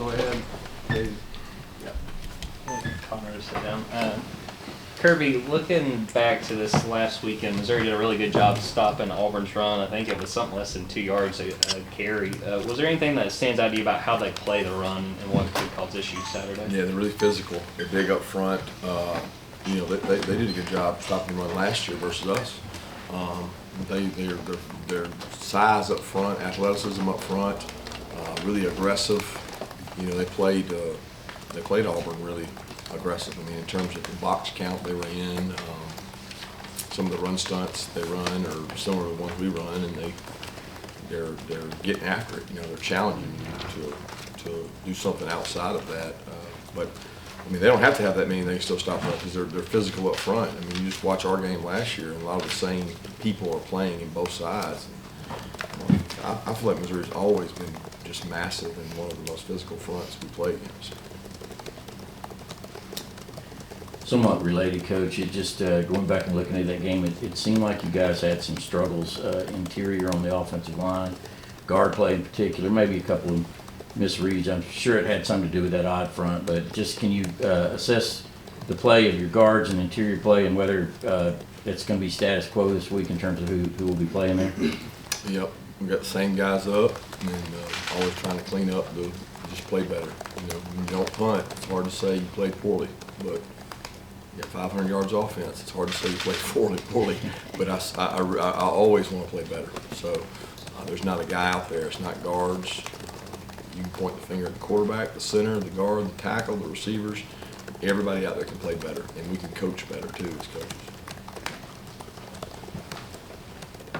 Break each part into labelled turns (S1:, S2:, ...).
S1: Go ahead, Dave.
S2: Connor to sit down. Kirby, looking back to this last weekend, Missouri did a really good job stopping Auburn's run. I think it was something less than 2 yards a carry. Was there anything that stands out to you about how they play the run and what could cause issues Saturday?
S3: Yeah, they're really physical. They're big up front. They did a good job stopping the run last year versus us. Their size up front, athleticism up front, really aggressive. They played Auburn really aggressive. I mean, in terms of the box count they were in, some of the run stunts they run are similar to the ones we run, and they're getting after it. They're challenging you to do something outside of that. But I mean, they don't have to have that many. They can still stop running because they're physical up front. I mean, you just watch our game last year, and a lot of the same people are playing in both sides. I feel like Missouri's always been just massive and one of the most physical fronts we play against.
S4: Somewhat related, Coach, it just going back and looking at that game, it seemed like you guys had some struggles interior on the offensive line, guard play in particular, maybe a couple of misreads. I'm sure it had something to do with that odd front, but just can you assess the play of your guards and interior play and whether it's going to be status quo this week in terms of who will be playing there?
S3: Yep, we got the same guys up and always trying to clean up to just play better. When you don't punt, it's hard to say you played poorly, but you got 500 yards offense. It's hard to say you played poorly, but I always want to play better. So there's not a guy out there. It's not guards. You can point the finger at the quarterback, the center, the guard, the tackle, the receivers. Everybody out there can play better, and we can coach better too as coaches.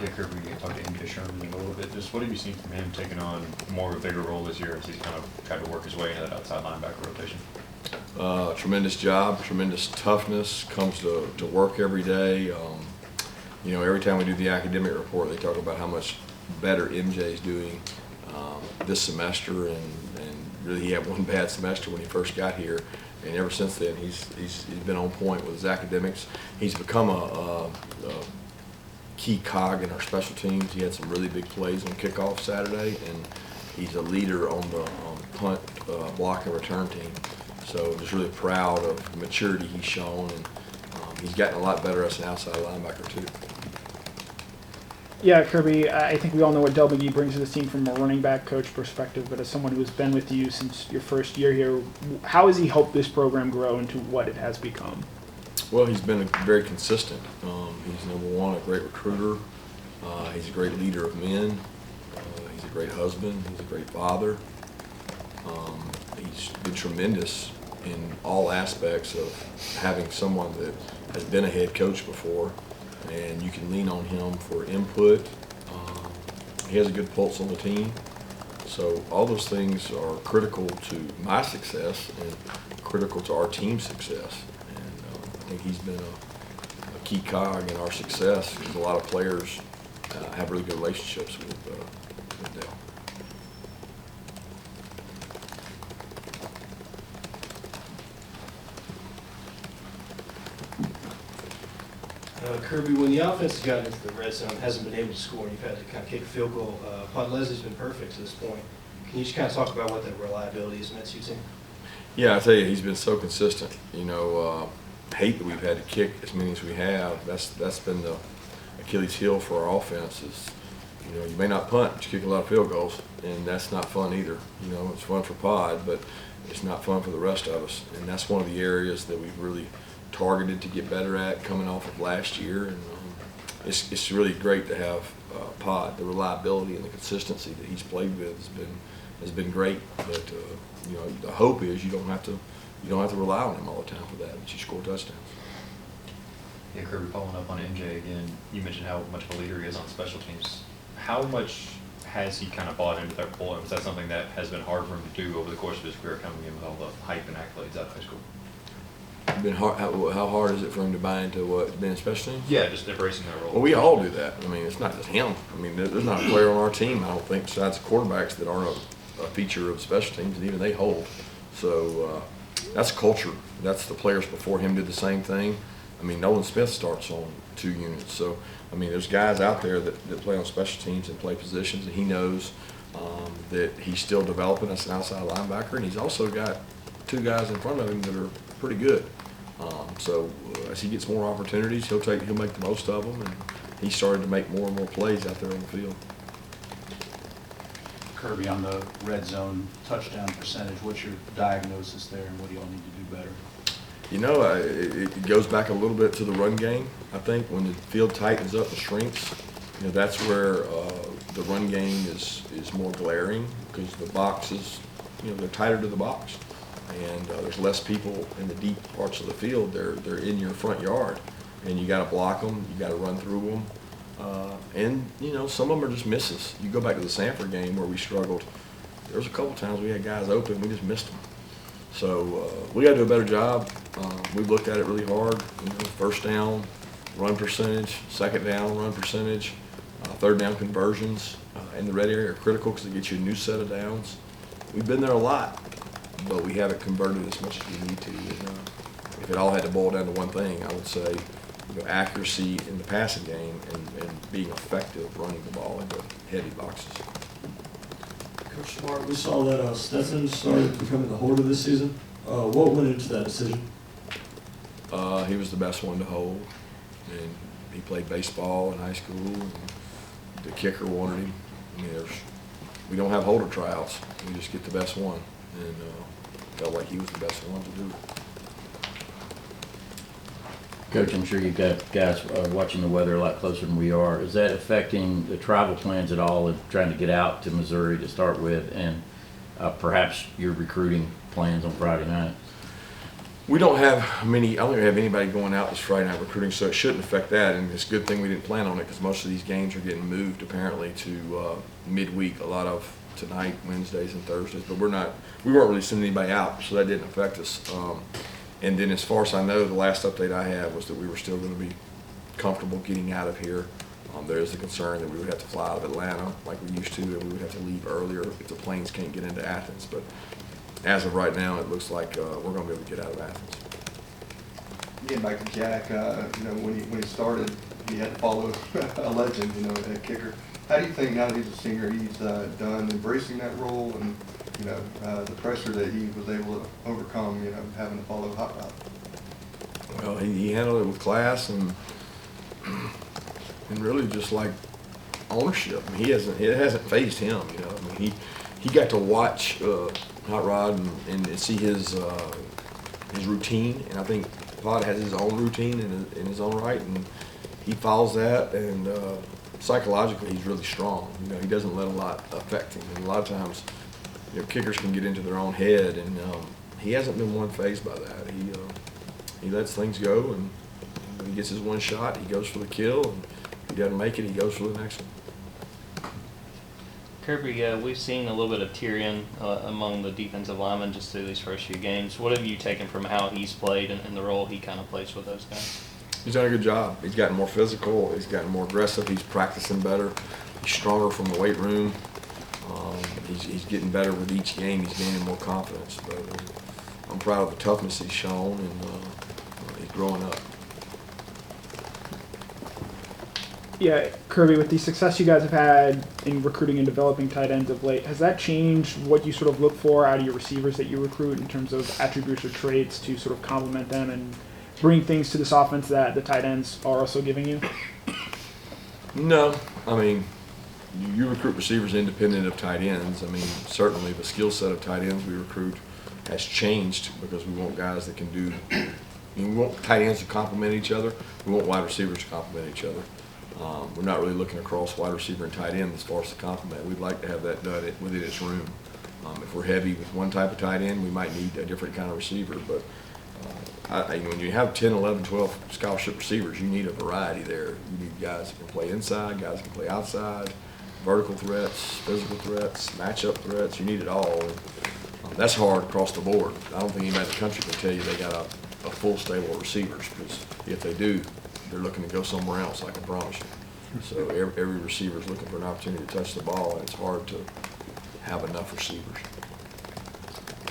S1: Yeah, Kirby, you talked to MJ Sherman a little bit. Just what have you seen from him taking on more of a bigger role this year as he's kind of tried to work his way into that outside linebacker rotation?
S3: Tremendous job, tremendous toughness, comes to work every day. Every time we do the academic report, they talk about how much better MJ's doing this semester, and really he had one bad semester when he first got here, and ever since then he's been on point with his academics. He's become a key cog in our special teams. He had some really big plays on kickoff Saturday, and he's a leader on the punt, block, and return team. So just really proud of the maturity he's shown, and he's gotten a lot better as an outside linebacker too.
S5: Yeah, Kirby, I think we all know what Del McGee brings to this team from a running back coach perspective, but as someone who's been with you since your first year here, how has he helped this program grow into what it has become?
S3: Well, he's been very consistent. He's number one, a great recruiter. He's a great leader of men. He's a great husband. He's a great father. He's been tremendous in all aspects of having someone that has been a head coach before, and you can lean on him for input. He has a good pulse on the team. So all those things are critical to my success and critical to our team's success. And I think he's been a key cog in our success because a lot of players have really good relationships with Dale.
S6: Kirby, when the offense has gotten into the red zone, hasn't been able to score, and you've had to kind of kick a field goal, Leslie's been perfect to this point. Can you just kind of talk about what that reliability has meant to your team?
S3: Yeah, I tell you, he's been so consistent. Hate that we've had to kick as many as we have. That's been the Achilles heel for our offense. Is you may not punt, but you kick a lot of field goals, and that's not fun either. It's fun for Pod, but it's not fun for the rest of us. And that's one of the areas that we've really targeted to get better at coming off of last year, and it's really great to have Pod. The reliability and the consistency that he's played with has been great. But the hope is you don't have to rely on him all the time for that, but you score touchdowns.
S1: Yeah, Kirby, following up on MJ again, you mentioned how much of a leader he is on special teams. How much has he kind of bought into that role, and is that something that has been hard for him to do over the course of his career, coming in with all the hype and accolades out of high school?
S3: Been hard. How hard is it for him to buy into what being a special team?
S1: Yeah, just embracing that role.
S3: Well, we all do that. I mean, it's not just him. I mean, there's not a player on our team, I don't think, besides the quarterbacks that aren't a feature of special teams, and even they hold. So that's culture. That's the players before him did the same thing. I mean, Nolan Smith starts on 2 units. So, I mean, there's guys out there that play on special teams and play positions, and he knows that he's still developing as an outside linebacker, and he's also got 2 guys in front of him that are pretty good. So as he gets more opportunities, he'll make the most of them, and he's started to make more and more plays out there on the field.
S7: Kirby, on the red zone touchdown percentage, what's your diagnosis there, and what do y'all need to do better?
S3: You know, it goes back a little bit to the run game. I think when the field tightens up and shrinks, you know, that's where the run game is more glaring, because the boxes, you know, they're tighter to the box, and there's less people in the deep parts of the field. They're in your front yard, and you got to block them, you got to run through them, and you know, some of them are just misses. You go back to the Sanford game where we struggled. There was a couple times we had guys open, we just missed them. So we got to do a better job. We've looked at it really hard. You know, first down, run percentage; second down, run percentage; third down conversions in the red area are critical because it gets you a new set of downs. We've been there a lot, but we haven't converted as much as we need to. And, if it all had to boil down to one thing, I would say, you know, accuracy in the passing game and being effective running the ball into heavy boxes.
S8: Coach Smart, we saw that Stetson started becoming the holder this season. What went into that decision?
S3: He was the best one to hold, and he played baseball in high school, and the kicker wanted him. I mean, we don't have holder tryouts. We just get the best one, and felt like he was the best one to do it.
S4: Coach, I'm sure you've got guys watching the weather a lot closer than we are. Is that affecting the travel plans at all of trying to get out to Missouri to start with, and perhaps your recruiting plans on Friday night?
S3: We don't have many. I don't have anybody going out this Friday night recruiting, so it shouldn't affect that. And it's a good thing we didn't plan on it, because most of these games are getting moved apparently to midweek. A lot of tonight, Wednesdays and Thursdays. But we weren't really sending anybody out, so that didn't affect us. And then, as far as I know, the last update I had was that we were still going to be comfortable getting out of here. There is a concern that we would have to fly out of Atlanta like we used to, and we would have to leave earlier if the planes can't get into Athens. But as of right now, it looks like we're going to be able to get out of Athens.
S9: Getting back to Jack, you know, when he started, he had to follow a legend, you know, a kicker. How do you think now that he's a senior, he's done embracing that role, and you know, the pressure that he was able to overcome, you know, having to follow Hot Rod?
S3: Well, he handled it with class and really just like ownership. I mean, it hasn't fazed him, you know. I mean, he got to watch Hot Rod and see his routine, and I think Pod has his own routine in his own right, and he follows that, and psychologically he's really strong. You know, he doesn't let a lot affect him, and a lot of times, you know, kickers can get into their own head, and he hasn't been one fazed by that. He lets things go, and when he gets his one shot, he goes for the kill, and if he doesn't make it, he goes for the next one.
S2: Kirby, we've seen a little bit of Arian among the defensive linemen just through these first few games. What have you taken from how he's played and the role he kind of plays with those guys?
S3: He's done a good job. He's gotten more physical. He's gotten more aggressive. He's practicing better. He's stronger from the weight room. He's getting better with each game. He's gaining more confidence. But I'm proud of the toughness he's shown, and he's growing up.
S5: Yeah, Kirby, with the success you guys have had in recruiting and developing tight ends of late, has that changed what you sort of look for out of your receivers that you recruit in terms of attributes or traits to sort of complement them and bring things to this offense that the tight ends are also giving you?
S3: No. I mean, you recruit receivers independent of tight ends. I mean, certainly the skill set of tight ends we recruit has changed because we want guys that can do – we want tight ends to complement each other. We want wide receivers to complement each other. We're not really looking across wide receiver and tight end as far as the complement. We'd like to have that done within its room. If we're heavy with one type of tight end, we might need a different kind of receiver. But when you have 10, 11, 12 scholarship receivers, you need a variety there. You need guys that can play inside, guys that can play outside, vertical threats, physical threats, matchup threats. You need it all. That's hard across the board. I don't think anybody in the country can tell you they got a full stable of receivers, because if they do, they're looking to go somewhere else, I can promise you. So every receiver is looking for an opportunity to touch the ball, and it's hard to have enough receivers.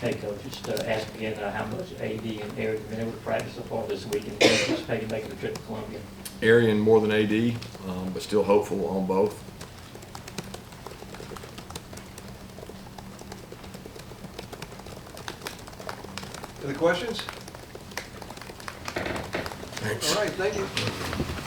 S10: Hey, Coach, just ask again how much AD and Arian have been able to practice so far this week, and anticipating making the trip to Columbia.
S3: Arian more than AD, but still hopeful on both.
S11: Any questions?
S3: Thanks.
S11: All right, thank you.